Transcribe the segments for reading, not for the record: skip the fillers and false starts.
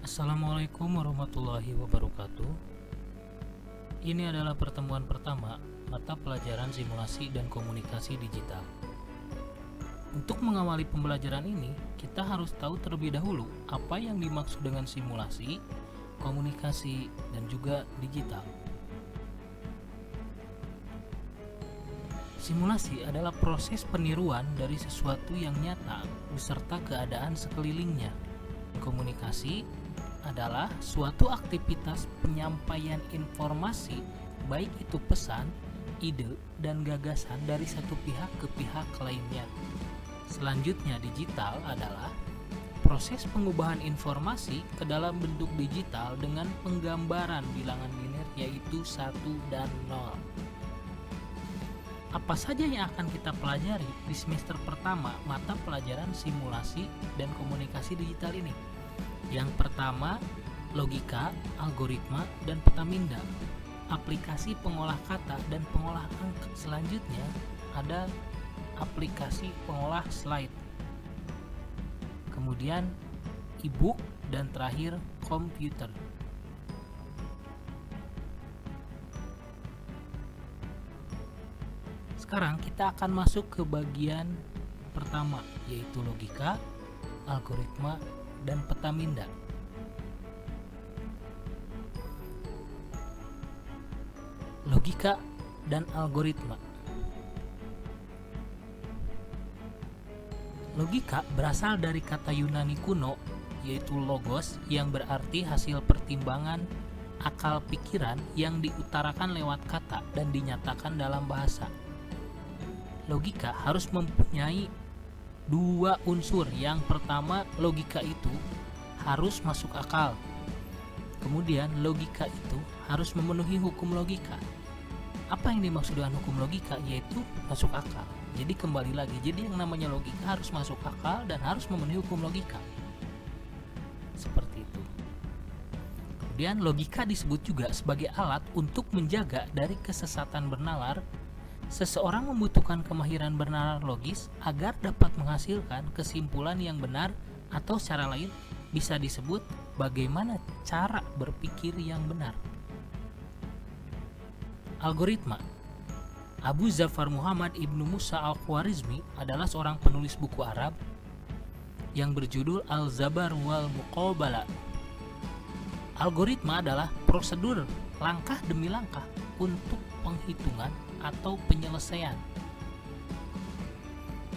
Assalamualaikum warahmatullahi wabarakatuh. Ini adalah pertemuan pertama mata pelajaran simulasi dan komunikasi digital. Untuk mengawali pembelajaran ini, kita harus tahu terlebih dahulu apa yang dimaksud dengan simulasi, komunikasi, dan juga digital. Simulasi adalah proses peniruan dari sesuatu yang nyata beserta keadaan sekelilingnya. Komunikasi adalah suatu aktivitas penyampaian informasi, baik itu pesan, ide, dan gagasan dari satu pihak ke pihak lainnya. Selanjutnya, digital adalah proses pengubahan informasi ke dalam bentuk digital dengan penggambaran bilangan biner yaitu 1 dan 0. Apa saja yang akan kita pelajari di semester pertama mata pelajaran simulasi dan komunikasi digital ini? Yang pertama, logika, algoritma, dan petaminda. Aplikasi pengolah kata dan pengolah angka. Selanjutnya ada aplikasi pengolah slide. Kemudian e-book dan terakhir komputer. Sekarang kita akan masuk ke bagian pertama, yaitu logika, algoritma, dan petaminda. Logika dan algoritma. Logika berasal dari kata Yunani kuno, yaitu logos, yang berarti hasil pertimbangan akal pikiran yang diutarakan lewat kata dan dinyatakan dalam bahasa. Logika harus mempunyai dua unsur. Yang pertama, logika itu harus masuk akal. Kemudian logika itu harus memenuhi hukum logika. Apa yang dimaksud dengan hukum logika? Yaitu masuk akal. Jadi kembali lagi, jadi yang namanya logika harus masuk akal dan harus memenuhi hukum logika. Seperti itu. Kemudian logika disebut juga sebagai alat untuk menjaga dari kesesatan bernalar. Seseorang membutuhkan kemahiran bernalar logis agar dapat menghasilkan kesimpulan yang benar, atau secara lain bisa disebut bagaimana cara berpikir yang benar. Algoritma. Abu Zafar Muhammad Ibnu Musa Al-Khwarizmi adalah seorang penulis buku Arab yang berjudul Al-Zabar wal Muqabala. Algoritma adalah prosedur langkah demi langkah untuk penghitungan atau penyelesaian.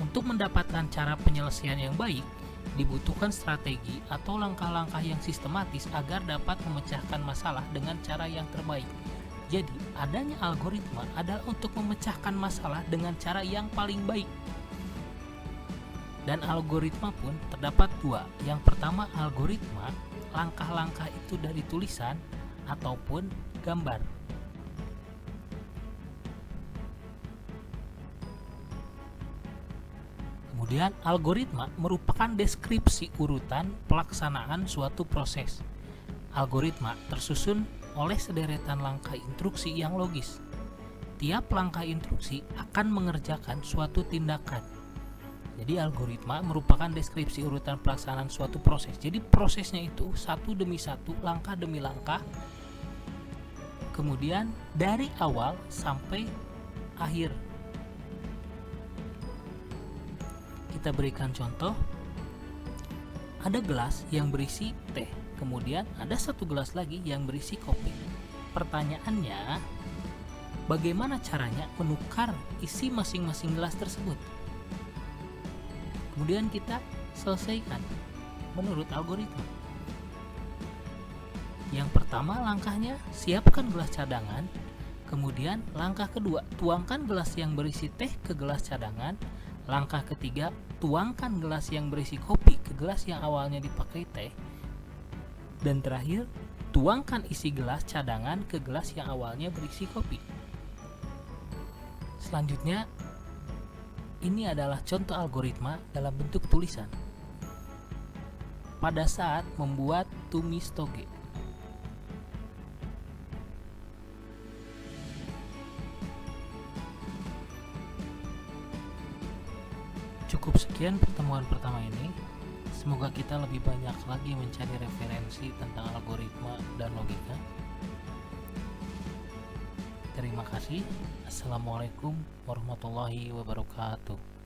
Untuk mendapatkan cara penyelesaian yang baik, dibutuhkan strategi atau langkah-langkah yang sistematis agar dapat memecahkan masalah dengan cara yang terbaik. Jadi, adanya algoritma adalah untuk memecahkan masalah dengan cara yang paling baik. Dan algoritma pun terdapat dua. Yang pertama, algoritma, langkah-langkah itu dari tulisan ataupun gambar. Kemudian, algoritma merupakan deskripsi urutan pelaksanaan suatu proses. Algoritma tersusun oleh sederetan langkah instruksi yang logis. Tiap langkah instruksi akan mengerjakan suatu tindakan. Jadi, algoritma merupakan deskripsi urutan pelaksanaan suatu proses. Jadi, prosesnya itu satu demi satu, langkah demi langkah. Kemudian, dari awal sampai akhir. Kita berikan contoh, ada gelas yang berisi teh, kemudian ada satu gelas lagi yang berisi kopi. Pertanyaannya, bagaimana caranya menukar isi masing-masing gelas tersebut? Kemudian kita selesaikan menurut algoritma. Yang pertama langkahnya, siapkan gelas cadangan. Kemudian langkah kedua, tuangkan gelas yang berisi teh ke gelas cadangan. Langkah ketiga, tuangkan gelas yang berisi kopi ke gelas yang awalnya dipakai teh. Dan terakhir, tuangkan isi gelas cadangan ke gelas yang awalnya berisi kopi. Selanjutnya, ini adalah contoh algoritma dalam bentuk tulisan. Pada saat membuat tumis toge. Cukup sekian pertemuan pertama ini. Semoga kita lebih banyak lagi mencari referensi tentang algoritma dan logika. Terima kasih. Assalamualaikum warahmatullahi wabarakatuh.